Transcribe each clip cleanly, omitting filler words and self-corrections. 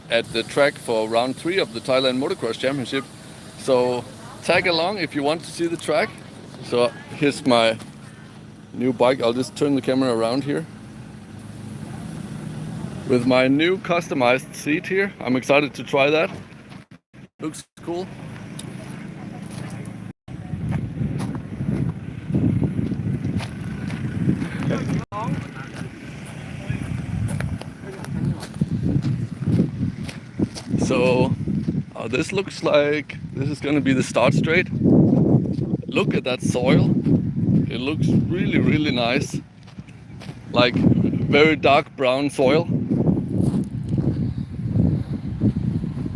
at the track for round 3 of the Thailand Motocross Championship. So tag along if you want to see the track. So here's my new bike. I'll just turn the camera around here. With my new customized seat here. I'm excited to try that. Looks cool. So this looks like this is gonna be the start straight. Look at that soil. It looks really, really nice. Like very dark brown soil.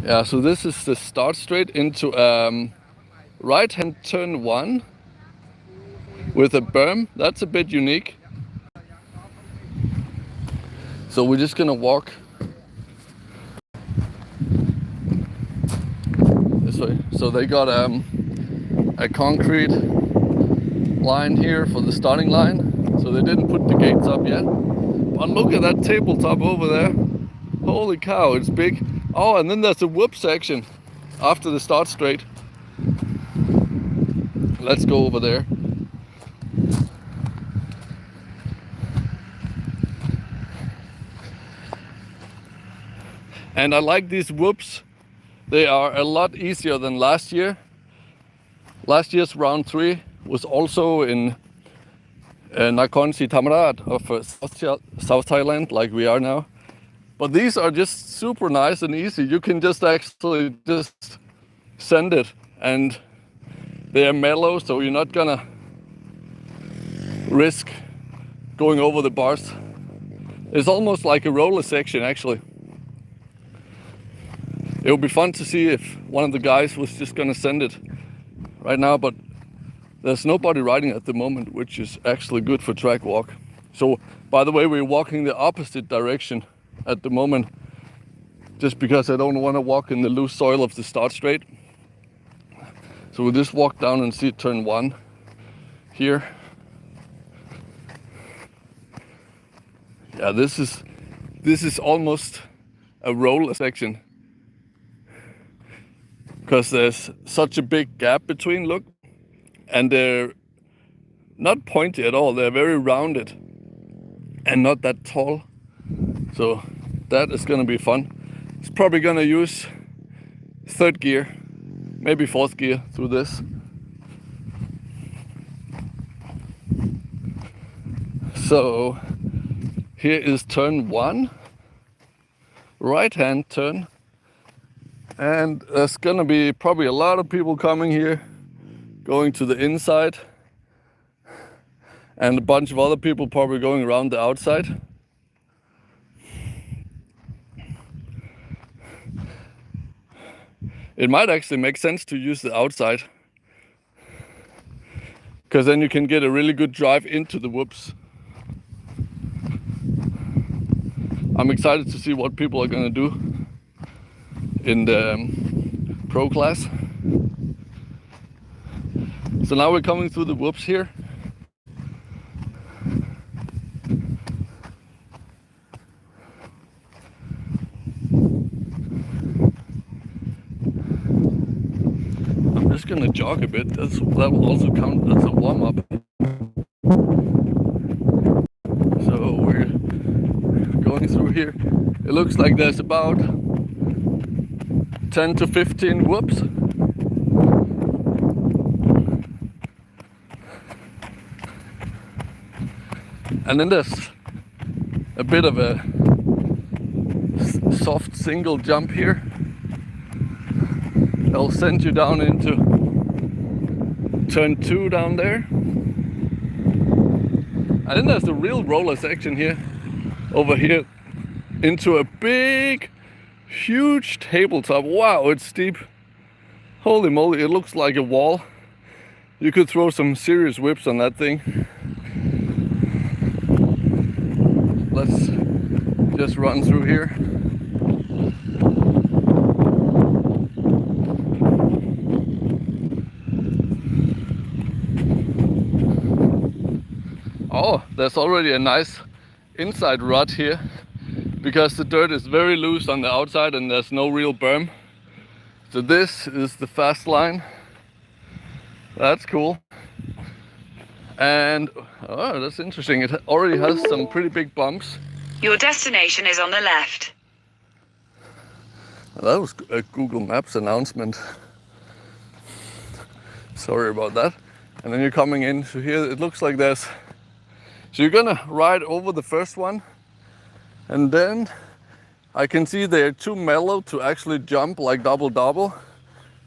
Yeah, so this is the start straight into right-hand turn 1 with a berm. That's a bit unique. So we're just gonna walk this way. So they got a concrete line here for the starting line. So they didn't put the gates up yet. But look at that tabletop over there. Holy cow, it's big. Oh, and then there's a whoop section after the start straight. Let's go over there. And I like these whoops. They are a lot easier than last year. Last year's round 3 was also in Nakhon Si Thammarat of South Thailand, like we are now. But these are just super nice and easy. You can just actually just send it, and they are mellow, so you're not gonna risk going over the bars. It's almost like a roller section actually. It would be fun to see if one of the guys was just gonna send it right now, but there's nobody riding at the moment, which is actually good for track walk. So, by the way, we're walking the opposite direction at the moment, just because I don't want to walk in the loose soil of the start straight. So we'll just walk down and see turn 1 here. Yeah, this is almost a roller section, because there's such a big gap between, look, and they're not pointy at all. They're very rounded and not that tall. So that is gonna be fun. It's probably gonna use 3rd gear, maybe 4th gear through this. So here is turn 1, right-hand turn. And there's gonna be probably a lot of people coming here, going to the inside, and a bunch of other people probably going around the outside. It might actually make sense to use the outside, because then you can get a really good drive into the whoops. I'm excited to see what people are gonna do in the pro class. So now we're coming through the whoops here. I'm just gonna jog a bit. That will also count as a warm-up. So we're going through here. It looks like there's about 10 to 15 whoops. And then there's a bit of a soft single jump here. They'll send you down into turn 2 down there. And then there's the real roller section here, over here, into a big, huge tabletop. Wow, it's steep. Holy moly, it looks like a wall. You could throw some serious whips on that thing. Let's just run through here. Oh, there's already a nice inside rut here because the dirt is very loose on the outside and there's no real berm. So this is the fast line. That's cool. And oh, that's interesting. It already has some pretty big bumps. Your destination is on the left. That was a Google Maps announcement. Sorry about that. And then you're coming in. So here it looks like there's... So you're gonna ride over the first one. And then I can see they're too mellow to actually jump like double.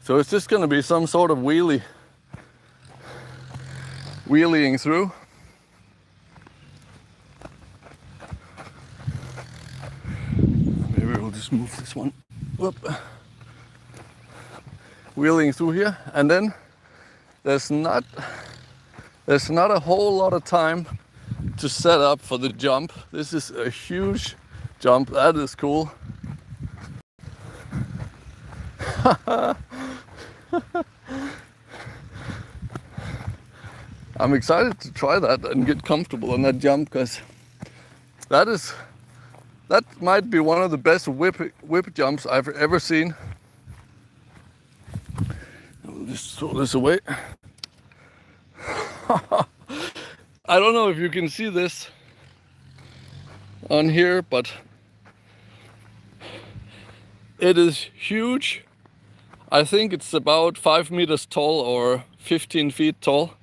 So it's just gonna be some sort of wheeling through. Maybe we'll just move this one. Whoop. Wheeling through here, and then there's not a whole lot of time to set up for the jump. This is a huge jump. That is cool. I'm excited to try that and get comfortable on that jump, because that might be one of the best whip jumps I've ever seen. I'll just throw this away. I don't know if you can see this on here, but it is huge. I think it's about 5 meters tall or 15 feet tall.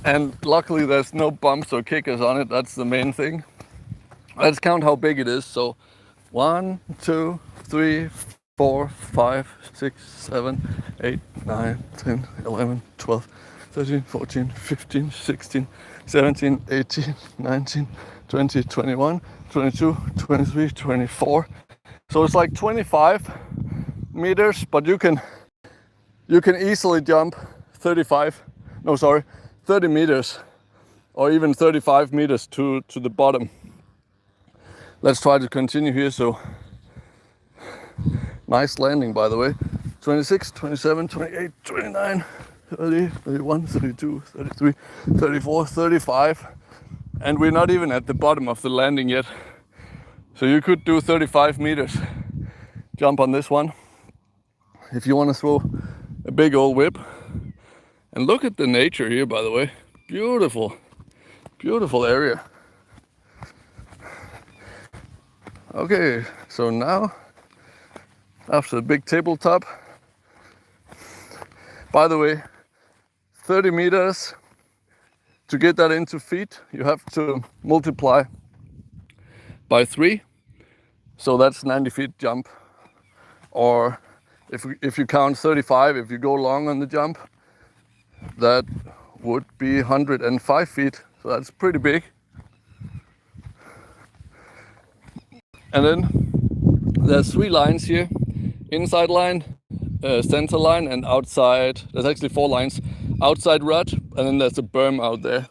And luckily there's no bumps or kickers on it. That's the main thing. Let's count how big it is. So 1, 2, 3, 4, 5, 6, 7, 8, 9, 10, 11, 12, 13, 14, 15, 16, 17, 18, 19, 20, 21, 22, 23, 24. So it's like 25 meters, but you can easily jump 30 meters or even 35 meters to the bottom. Let's try to continue here. So nice landing, by the way. 26, 27, 28, 29, 30, 31, 32, 33, 34, 35. And we're not even at the bottom of the landing yet. So you could do 35 meters jump on this one if you want to throw a big old whip. And look at the nature here, by the way. Beautiful, beautiful area. Okay, so now, after the big tabletop, by the way, 30 meters, to get that into feet, you have to multiply by 3. So that's 90 feet jump. Or if you count 35, if you go long on the jump, that would be 105 feet. So that's pretty big. And then there's 3 lines here. Inside line, center line, and outside. There's actually 4 lines. Outside rut, and then there's a berm out there.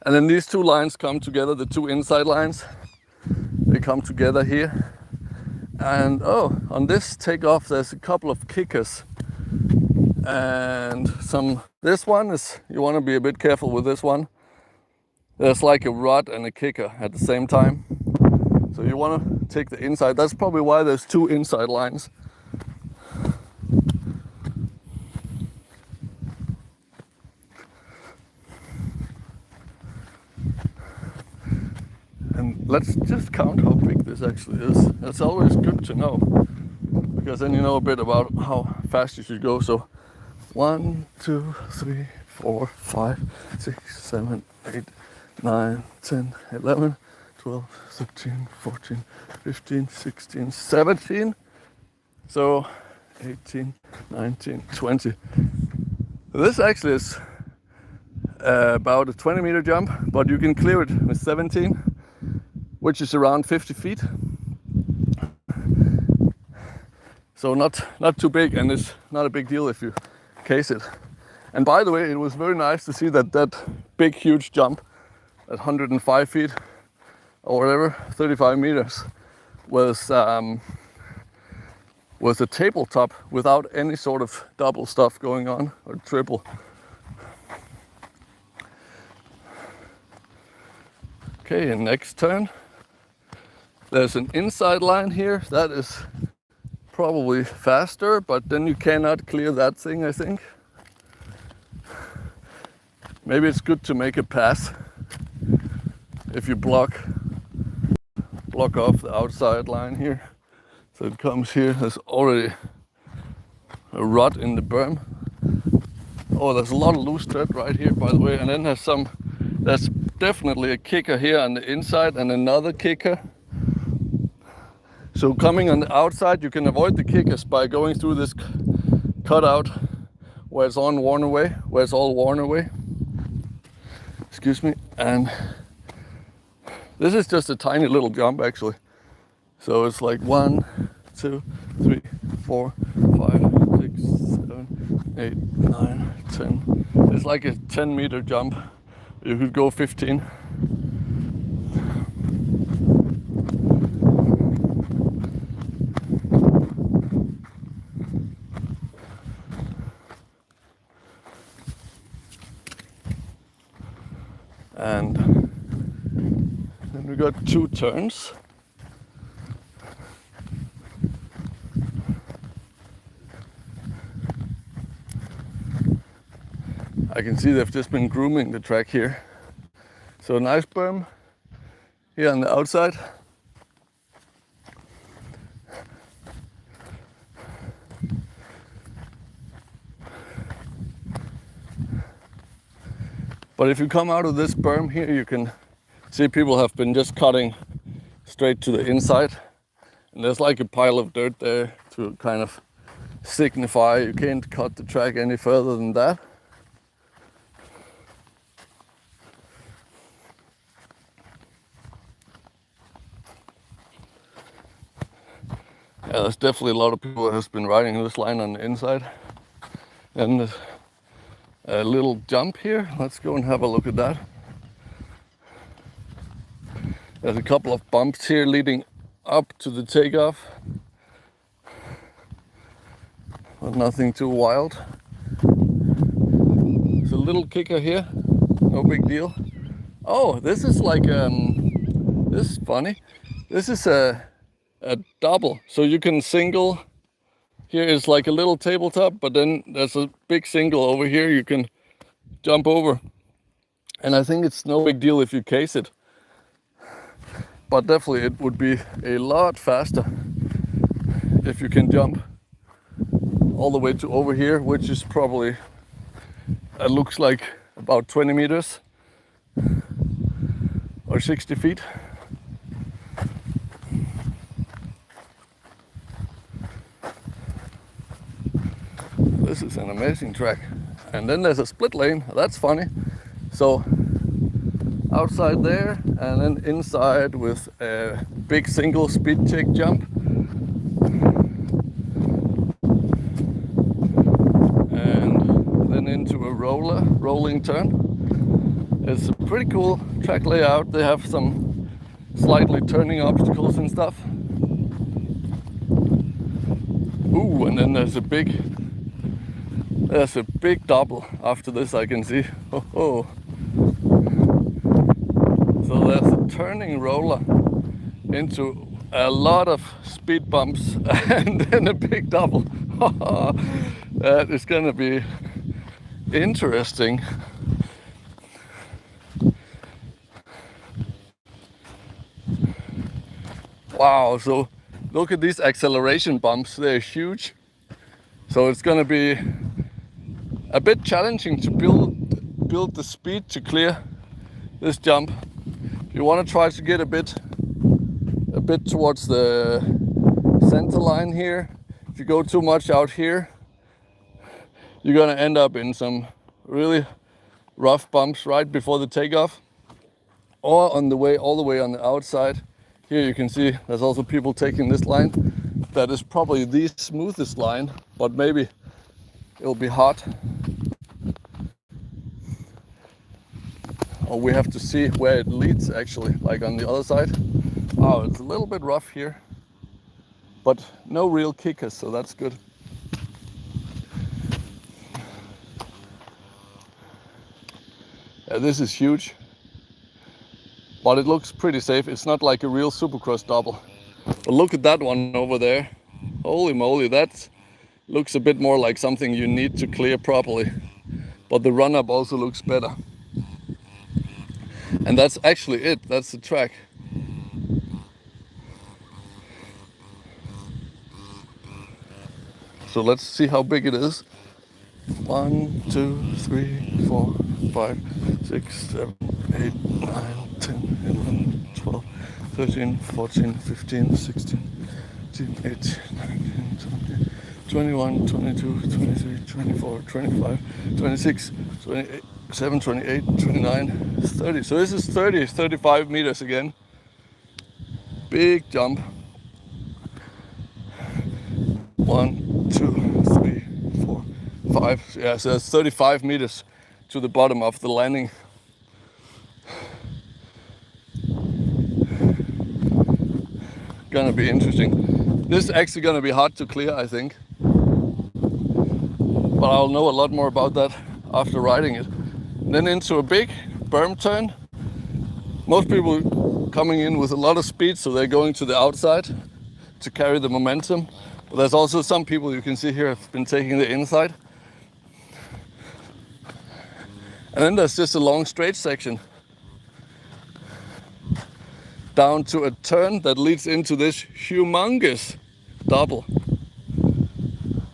And then these 2 lines come together, the 2 inside lines. They come together here. And on this takeoff, there's a couple of kickers. And this one is, you want to be a bit careful with this one. There's like a rod and a kicker at the same time. So you want to take the inside. That's probably why there's 2 inside lines. And let's just count how big this actually is. It's always good to know, because then you know a bit about how fast you should go. So 1, 2, 3, 4, 5, 6, 7, 8, 9, 10, 11, 12, 13, 14, 15, 16, 17. So 18, 19, 20. This actually is about a 20 meter jump, but you can clear it with 17, which is around 50 feet. So not too big, and it's not a big deal if you case it. And by the way, it was very nice to see that big, huge jump at 105 feet or whatever, 35 meters, was was a tabletop without any sort of double stuff going on, or triple. Okay, and next turn. There's an inside line here. That is probably faster, but then you cannot clear that thing, I think. Maybe it's good to make a pass if you block off the outside line here. So it comes here. There's already a rut in the berm. Oh, there's a lot of loose dirt right here, by the way. And then there's definitely a kicker here on the inside and another kicker. So coming on the outside, you can avoid the kickers by going through this cutout where it's all worn away. Excuse me. And this is just a tiny little jump actually. So it's like 1, 2, 3, 4, 5, 6, 7, 8, 9, 10. It's like a 10-meter jump. You could go 15. And then we got 2 turns. I can see they've just been grooming the track here. So nice berm here on the outside. But if you come out of this berm here, you can see people have been just cutting straight to the inside. And there's like a pile of dirt there to kind of signify you can't cut the track any further than that. Yeah, there's definitely a lot of people that has been riding this line on the inside. And there's a little jump here. Let's go and have a look at that. There's a couple of bumps here leading up to the takeoff, but nothing too wild. There's a little kicker here, no big deal. Oh, this is like this is funny. This is a double, so you can single. Here is like a little tabletop, but then there's a big single over here you can jump over. And I think it's no big deal if you case it. But definitely it would be a lot faster if you can jump all the way to over here, which is probably, it looks like about 20 meters or 60 feet. This is an amazing track. And then there's a split lane, that's funny. So outside there and then inside with a big single speed check jump. And then into a rolling turn. It's a pretty cool track layout. They have some slightly turning obstacles and stuff. Ooh, and then there's a big double after this, I can see. Oh. So there's a turning roller into a lot of speed bumps and then a big double. That is gonna be interesting. Wow, so look at these acceleration bumps, they're huge. So it's gonna be a bit challenging to build the speed to clear this jump. You want to try to get a bit towards the center line here. If you go too much out here, you're gonna end up in some really rough bumps right before the takeoff, or on the way all the way on the outside. Here you can see there's also people taking this line. That is probably the smoothest line, but maybe it'll be hot. Or we have to see where it leads actually, like on the other side. Oh, it's a little bit rough here. but no real kickers, so that's good. Yeah, this is huge, but it looks pretty safe. It's not like a real Supercross double. But look at that one over there. Holy moly, that looks a bit more like something you need to clear properly. But the run-up also looks better. And that's actually it, that's the track. So let's see how big it is. 1, 2, 3, 4, 5, 6, 7, 8, 9, 10, 11, 12, 13, 14, 15, 16, 17, 18, 19, 20, 21, 22, 23, 24, 25, 26, 27, 28, 29, 30. So this is 30, 35 meters again. Big jump. 1, 2, 3, 4, 5. Yeah, so that's 35 meters to the bottom of the landing. Gonna be interesting. This is actually gonna be hard to clear, I think. But I'll know a lot more about that after riding it. Then into a big berm turn. Most people coming in with a lot of speed, so they're going to the outside to carry the momentum. But there's also some people you can see here have been taking the inside. And then there's just a long straight section down to a turn that leads into this humongous double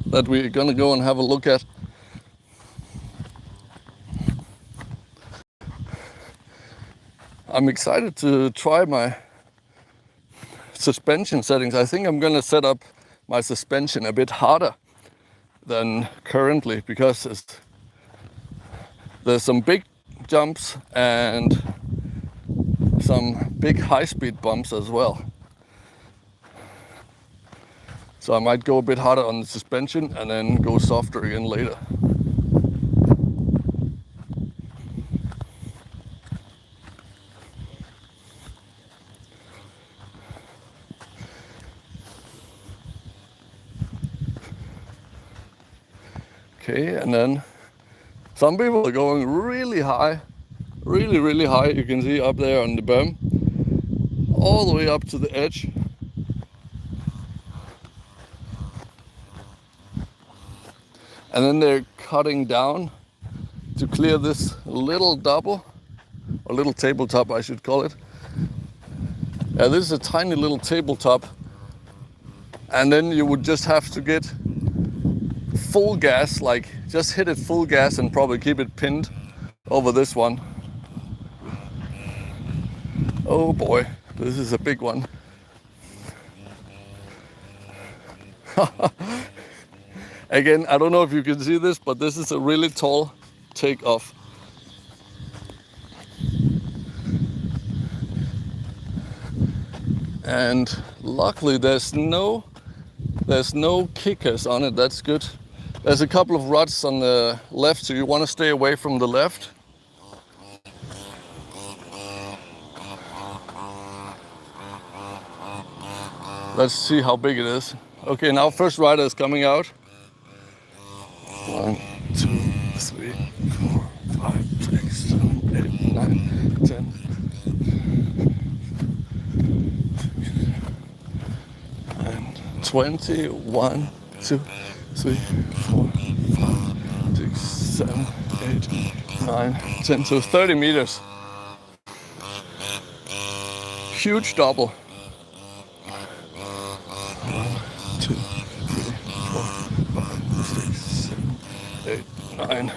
that we're gonna go and have a look at. I'm excited to try my suspension settings. I think I'm gonna set up my suspension a bit harder than currently because there's some big jumps and some big high-speed bumps as well. So I might go a bit harder on the suspension and then go softer again later. Okay, and then some people are going really high, really high. You can see up there on the berm, all the way up to the edge. And then they're cutting down to clear this little double, or little tabletop I should call it. Yeah, this is a tiny little tabletop. And then you would just have to get full gas, like just hit it full gas and probably keep it pinned over this one. Oh boy, this is a big one. Again, I don't know if you can see this, but this is a really tall takeoff. And luckily there's no kickers on it. That's good. There's a couple of ruts on the left, so you want to stay away from the left. Let's see how big it is. Okay, now first rider is coming out. 1, 2, 3, 4, 5, 6, 7, 8, 9, 10. And 20, 1, 2, 3, 4, 5, 6, 7, 8, 9, 10. So 30 meters. Huge double. 1, 2, 3, 4, 5, 6, 7, 8, 9.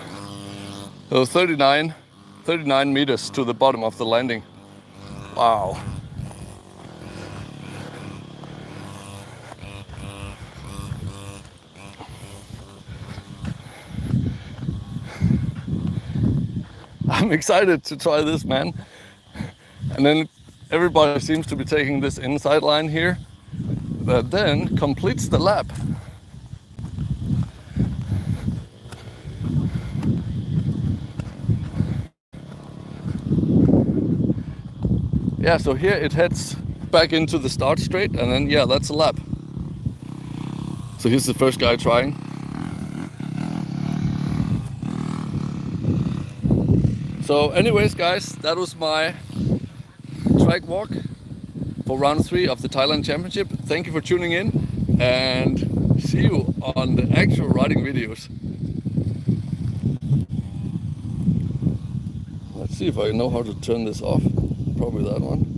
So 39 meters to the bottom of the landing. Wow. I'm excited to try this, man. And then everybody seems to be taking this inside line here that then completes the lap. Yeah, so here it heads back into the start straight, and then yeah, that's a lap. So here's the first guy trying. So anyways, guys, that was my track walk for round 3 of the Thailand Championship. Thank you for tuning in, and see you on the actual riding videos. Let's see if I know how to turn this off. Probably that one.